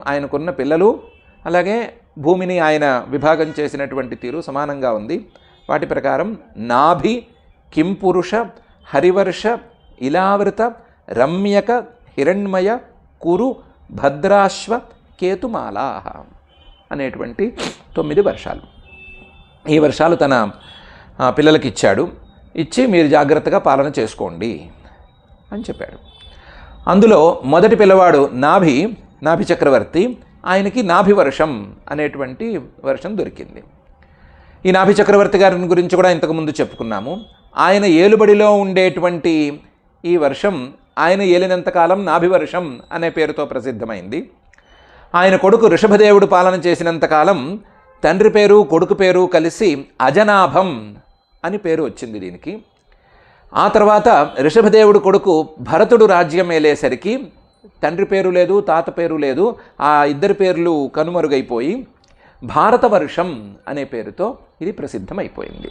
ఆయనకున్న పిల్లలు అలాగే భూమిని ఆయన విభాగం చేసినటువంటి తీరు సమానంగా ఉంది. వాటి ప్రకారం నాభి కింపురుష హరివర్ష ఇలావృత రమ్యక హిరణ్మయ కురు భద్రాశ్వ కేతుమాలా అనేటువంటి 9 వర్షాలు. ఈ వర్షాలు తన పిల్లలకి ఇచ్చాడు. ఇచ్చి మీరు జాగ్రత్తగా పాలన చేసుకోండి అని చెప్పాడు. అందులో మొదటి పిల్లవాడు నాభి చక్రవర్తి. ఆయనకి నాభి వర్షం అనేటువంటి వర్షం దొరికింది. ఈ నాభి చక్రవర్తి గారిని గురించి కూడా ఇంతకుముందు చెప్పుకున్నాము. ఆయన ఏలుబడిలో ఉండేటువంటి ఈ వర్షం ఆయన ఏలినంతకాలం నాభి వర్షం అనే పేరుతో ప్రసిద్ధమైంది. ఆయన కొడుకు ఋషభదేవుడు పాలన చేసినంతకాలం తండ్రి పేరు కొడుకు పేరు కలిసి అజనాభం అని పేరు వచ్చింది దీనికి. ఆ తర్వాత ఋషభదేవుడు కొడుకు భరతుడు రాజ్యం ఏలేసరికి తండ్రి పేరు లేదు, తాత పేరు లేదు, ఆ ఇద్దరి పేర్లు కనుమరుగైపోయి భారతవర్షం అనే పేరుతో ఇది ప్రసిద్ధమైపోయింది.